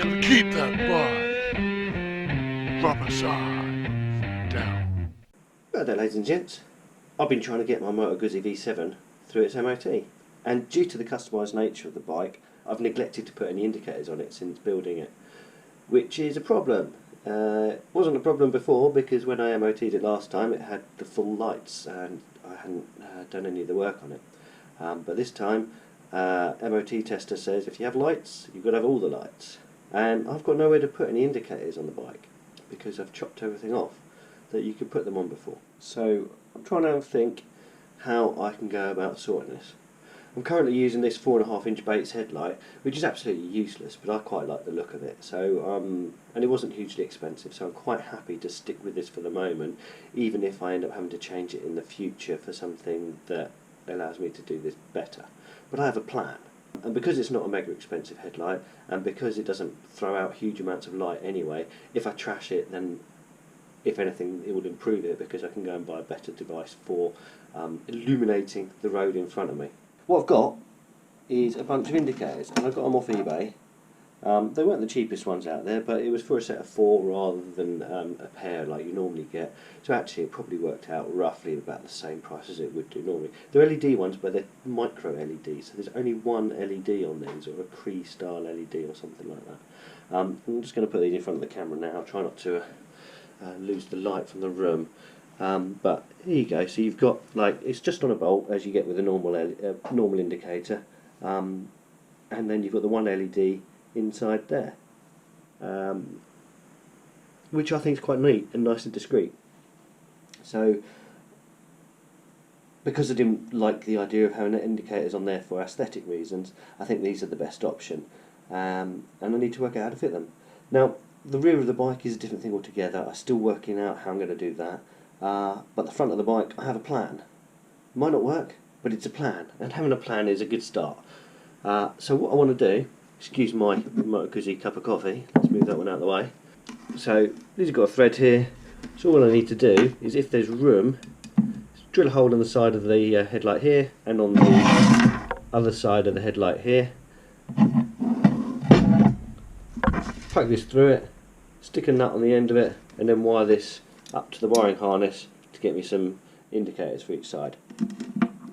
Keep that bike from a side down. Hello there, ladies and gents. I've been trying to get my Moto Guzzi V7 through its MOT, and due to the customised nature of the bike, I've neglected to put any indicators on it since building it, which is a problem. It wasn't a problem before because when I MOT'd it last time it had the full lights and I hadn't done any of the work on it. But this time MOT tester says if you have lights you've got to have all the lights, and I've got nowhere to put any indicators on the bike because I've chopped everything off that you could put them on before. So I'm trying to think how I can go about sorting this. I'm currently using this 4.5 inch Bates headlight, which is absolutely useless, but I quite like the look of it. So and it wasn't hugely expensive, so I'm quite happy to stick with this for the moment, even if I end up having to change it in the future for something that allows me to do this better. But I have a plan, and because it's not a mega expensive headlight, and because it doesn't throw out huge amounts of light anyway, if I trash it, then if anything it will improve it because I can go and buy a better device for illuminating the road in front of me. What I've got is a bunch of indicators, and I got them off eBay. They weren't the cheapest ones out there, but it was for a set of 4 rather than a pair like you normally get. So actually it probably worked out roughly about the same price as it would do normally. They're LED ones, but they're micro LEDs, so there's only one LED on these, or a Cree style LED or something like that. I'm just going to put these in front of the camera now. I'll try not to lose the light from the room. But here you go. So you've got, like, it's just on a bolt as you get with a normal indicator, and then you've got the one LED inside there, which I think is quite neat and nice and discreet. So because I didn't like the idea of having indicators on there for aesthetic reasons, I think these are the best option, and I need to work out how to fit them. Now the rear of the bike is a different thing altogether. I'm still working out how I'm going to do that. But the front of the bike, I have a plan. Might not work, but it's a plan, and having a plan is a good start. So what I want to do, excuse my Moto Guzzi cup of coffee, let's move that one out of the way. So these have got a thread here, so all I need to do is, if there's room, drill a hole on the side of the headlight here, and on the other side of the headlight here. Poke this through it, stick a nut on the end of it, and then wire this up to the wiring harness to get me some indicators for each side,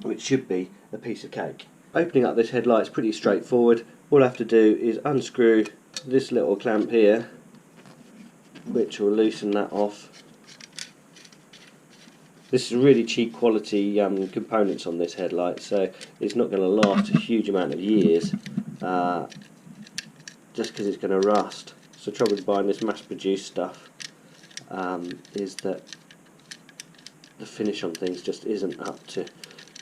which should be a piece of cake. Opening up this headlight is pretty straightforward. All I have to do is unscrew this little clamp here, which will loosen that off. This is really cheap quality components on this headlight, so it's not going to last a huge amount of years, just because it's going to rust. So the trouble with buying this mass-produced stuff is that the finish on things just isn't up to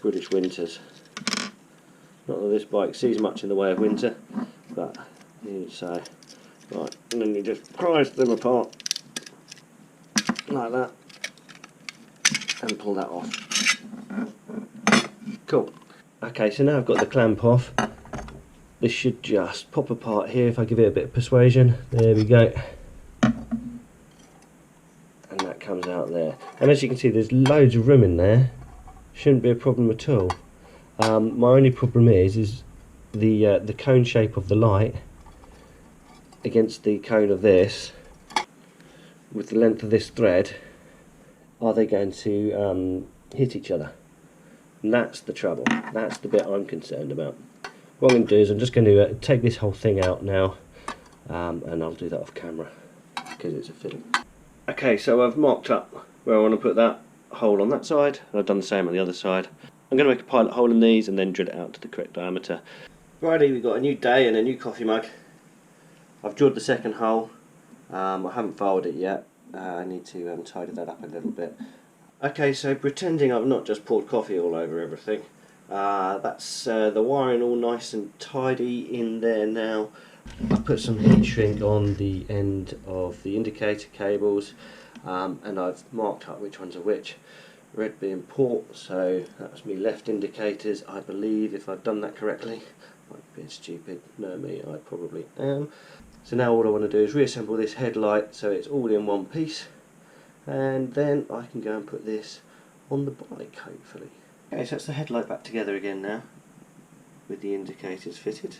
British winters. Not that this bike sees much in the way of winter, but so right, and then you just prise them apart like that and pull that off. Cool. Okay, so now I've got the clamp off. This should just pop apart here if I give it a bit of persuasion. There we go. And that comes out there. And as you can see, there's loads of room in there. Shouldn't be a problem at all. My only problem is the cone shape of the light against the cone of this, with the length of this thread. Are they going to hit each other? And that's the trouble. That's the bit I'm concerned about. What I'm going to do is I'm just going to take this whole thing out now, and I'll do that off camera because it's a fiddle. Okay, so I've marked up where I want to put that hole on that side, and I've done the same on the other side. I'm going to make a pilot hole in these and then drill it out to the correct diameter. Righty, we've got a new day and a new coffee mug. I've drilled the second hole. I haven't filed it yet. I need to tidy that up a little bit. Okay, so pretending I've not just poured coffee all over everything, that's the wiring all nice and tidy in there now. I put some heat shrink on the end of the indicator cables, and I've marked up which ones are which. Red being port, so that's me left indicators, I believe, if I've done that correctly. Might be a bit stupid, know me, I probably am. So now all I want to do is reassemble this headlight so it's all in one piece, and then I can go and put this on the bike, hopefully. Okay, so that's the headlight back together again now, with the indicators fitted.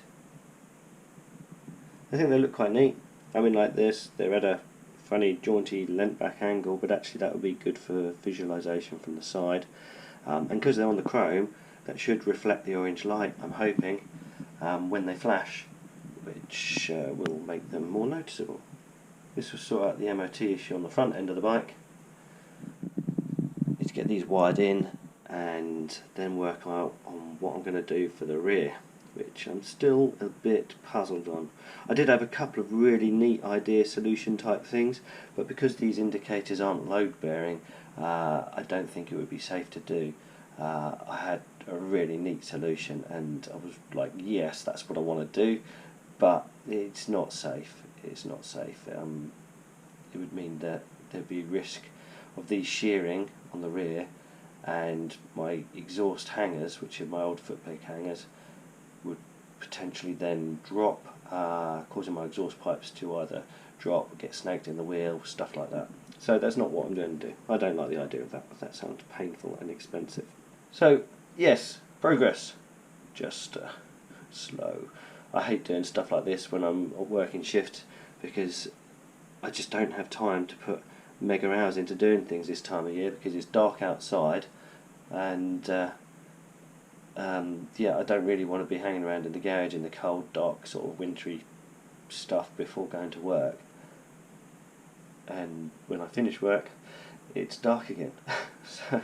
I think they look quite neat. I mean, like this, they're at a funny jaunty leant back angle, but actually that would be good for visualisation from the side. And because they're on the chrome, that should reflect the orange light, I'm hoping, when they flash, which will make them more noticeable. This will sort out the MOT issue on the front end of the bike. Need to get these wired in and then work out on what I'm going to do for the rear, which I'm still a bit puzzled on. I did have a couple of really neat idea solution type things, but because these indicators aren't load bearing, I don't think it would be safe to do. I had a really neat solution and I was like, yes, that's what I want to do, but it's not safe. It's not safe. It would mean that there'd be risk of these shearing on the rear, and my exhaust hangers, which are my old foot paek hangers, would potentially then drop, causing my exhaust pipes to either drop, get snagged in the wheel, stuff like that. So that's not what I'm going to do. I don't like the idea of that. That sounds painful and expensive. So yes, progress, just slow. I hate doing stuff like this when I'm working shift, because I just don't have time to put mega hours into doing things this time of year, because it's dark outside, and yeah, I don't really want to be hanging around in the garage in the cold, dark, sort of wintry stuff before going to work. And when I finish work, it's dark again. So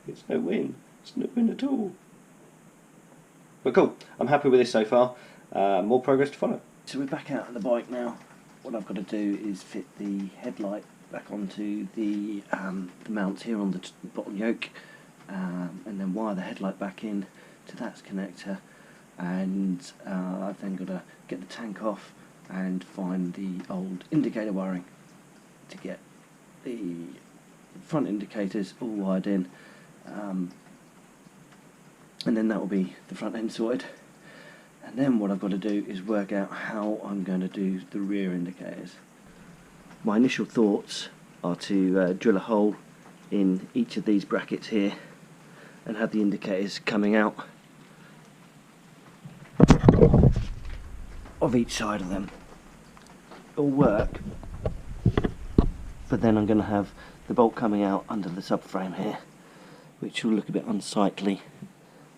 it's no win. It's no win at all. But cool, I'm happy with this so far. More progress to follow. So we're back out on the bike now. What I've got to do is fit the headlight back onto the mounts here on the bottom yoke, and then wire the headlight back in to that connector, and I've then got to get the tank off and find the old indicator wiring to get the front indicators all wired in, and then that will be the front end sorted. And then what I've got to do is work out how I'm going to do the rear indicators. My initial thoughts are to drill a hole in each of these brackets here and have the indicators coming out of each side of them. It'll work, but then I'm going to have the bolt coming out under the subframe here, which will look a bit unsightly,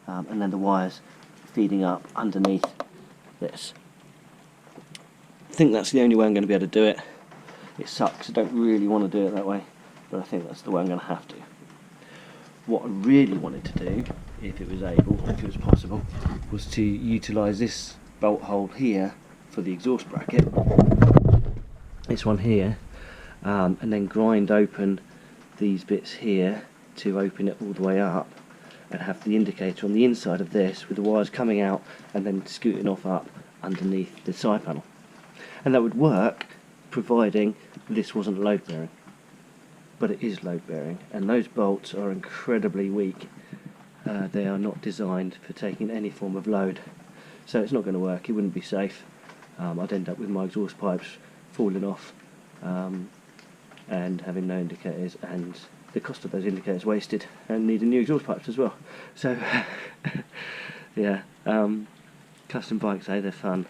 and then the wires feeding up underneath this. I think that's the only way I'm going to be able to do it. It sucks, I don't really want to do it that way, but I think that's the way I'm going to have to. What I really wanted to do, if it was able, if it was possible, was to utilise this bolt hole here for the exhaust bracket, this one here, and then grind open these bits here to open it all the way up, and have the indicator on the inside of this with the wires coming out and then scooting off up underneath the side panel. And that would work providing this wasn't load bearing, but it is load bearing, and those bolts are incredibly weak. They are not designed for taking any form of load, so it's not going to work. It wouldn't be safe. I'd end up with my exhaust pipes falling off and having no indicators, and the cost of those indicators wasted, and needing new exhaust pipes as well. So yeah, custom bikes, they're fun.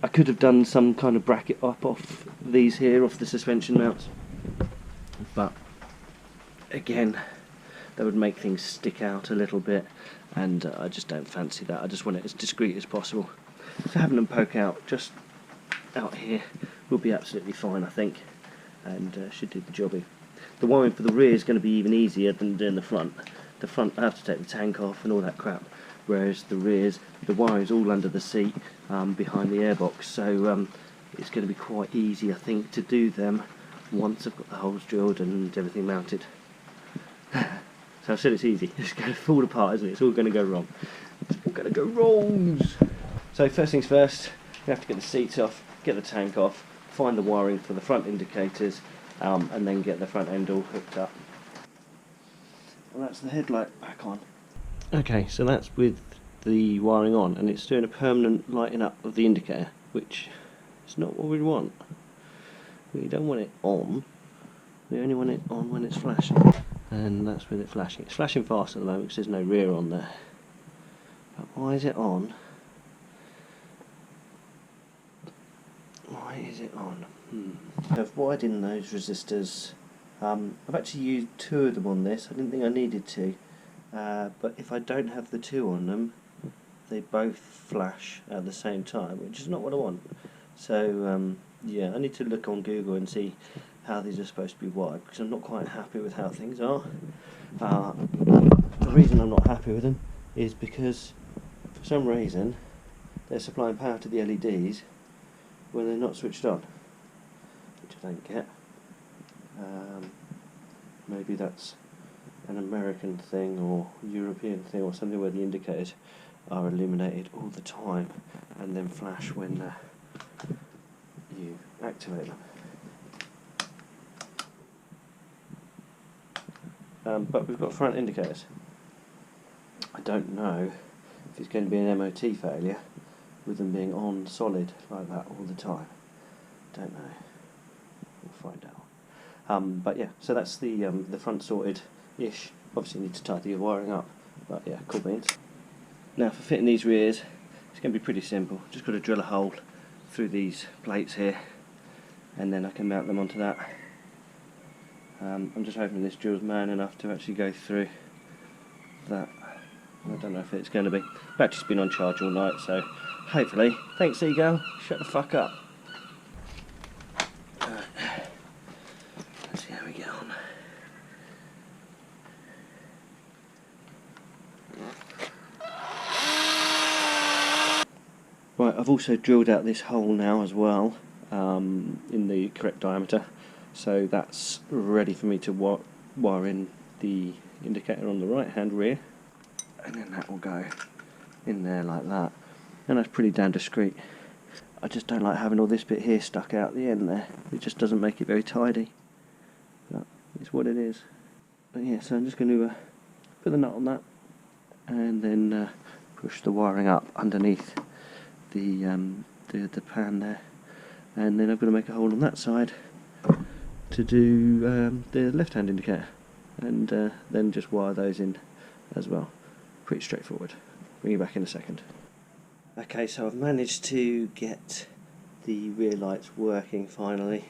I could have done some kind of bracket up off these here, off the suspension mounts, but again, that would make things stick out a little bit, and I just don't fancy that. I just want it as discreet as possible. So having them poke out just out here will be absolutely fine, I think, and should do the jobbing. The wiring for the rear is going to be even easier than doing the front. The front I have to take the tank off and all that crap, whereas the rears, the wiring's all under the seat behind the airbox, so it's going to be quite easy, I think, to do them once I've got the holes drilled and everything mounted. So I said it's easy. It's going to fall apart, isn't it? It's all going to go wrong. It's all going to go wrong. So first things first, you have to get the seats off, get the tank off, find the wiring for the front indicators, and then get the front end all hooked up. And that's the headlight back on. Okay, so that's with the wiring on, and it's doing a permanent lighting up of the indicator, which is not what we want. We don't want it on. We only want it on when it's flashing, and that's with it flashing. It's flashing fast at the moment because there's no rear on there. But why is it on light is it on? I've wired in those resistors. I've actually used 2 of them on this. I didn't think I needed to, but if I don't have the 2 on them, they both flash at the same time, which is not what I want. So yeah, I need to look on Google and see how these are supposed to be wired, because I'm not quite happy with how things are. The reason I'm not happy with them is because for some reason they're supplying power to the LEDs when they're not switched on, which I don't get. Maybe that's an American thing or European thing or something, where the indicators are illuminated all the time and then flash when you activate them. But we've got front indicators. I don't know if it's going to be an MOT failure with them being on solid like that all the time. Don't know. We'll find out. But yeah, so that's the front sorted-ish. Obviously need to tidy the wiring up, but yeah, cool beans. Now for fitting these rears, it's going to be pretty simple. Just got to drill a hole through these plates here, and then I can mount them onto that. I'm just hoping this drill's man enough to actually go through that. I don't know if it's going to be. Battery's been on charge all night, so hopefully. Thanks, Seagull. Shut the fuck up. Let's see how we get on. Right, I've also drilled out this hole now as well, in the correct diameter, so that's ready for me to wire in the indicator on the right hand rear, and then that will go in there like that, and that's pretty damn discreet. I just don't like having all this bit here stuck out the end there. It just doesn't make it very tidy, but it's what it is. But yeah, so I'm just going to put the nut on that, and then push the wiring up underneath the pan there, and then I've got to make a hole on that side to do the left hand indicator, and then just wire those in as well. Pretty straightforward. Bring you back in a second. Okay, so I've managed to get the rear lights working finally.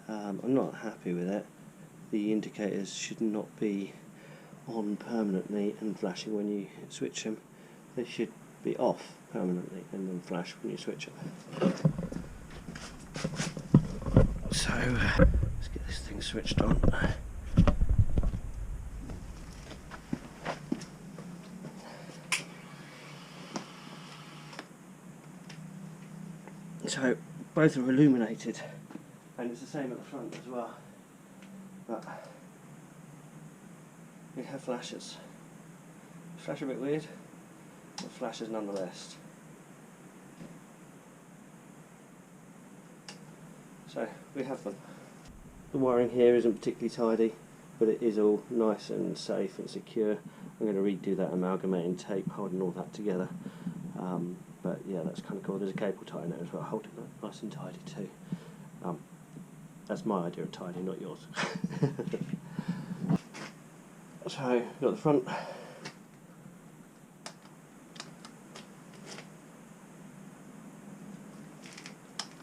I'm not happy with it. The indicators should not be on permanently and flashing when you switch them. They should be off permanently and then flash when you switch them. So let's get this thing switched on. So both are illuminated, and it's the same at the front as well, but we have flashes. Flash a bit weird, but flashes nonetheless. So we have them. The wiring here isn't particularly tidy, but it is all nice and safe and secure. I'm going to redo that amalgamating tape holding all that together. But yeah, that's kind of cool. There's a cable tie in there as well, holding that nice and tidy too. That's my idea of tidy, not yours. So we've got the front.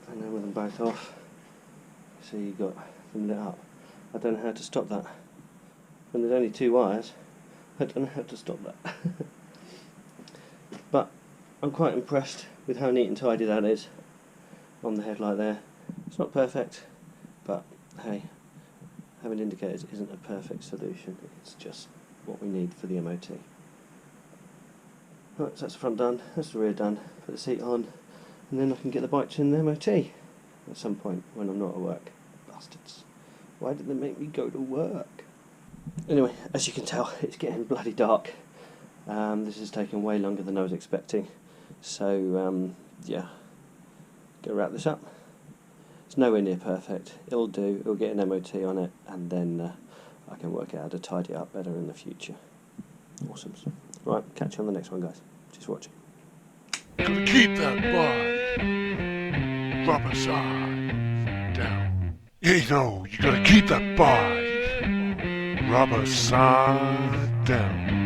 And then with them both off, so you've got them lit up. I don't know how to stop that. When there's only 2 wires, I don't know how to stop that. But I'm quite impressed with how neat and tidy that is on the headlight there. It's not perfect, but hey, having indicators isn't a perfect solution. It's just what we need for the MOT. Right, so that's the front done, that's the rear done. Put the seat on, and then I can get the bike to the MOT at some point when I'm not at work. Bastards. Why did they make me go to work? Anyway, as you can tell, it's getting bloody dark. This has taken way longer than I was expecting. So, yeah, go wrap this up. It's nowhere near perfect. It'll do, it'll get an MOT on it, and then I can work out how to tidy it up better in the future. Awesome. Right, catch you on the next one, guys. Just watching. Gotta keep that bike rubber side down. You know, you gotta keep that bike rubber side down.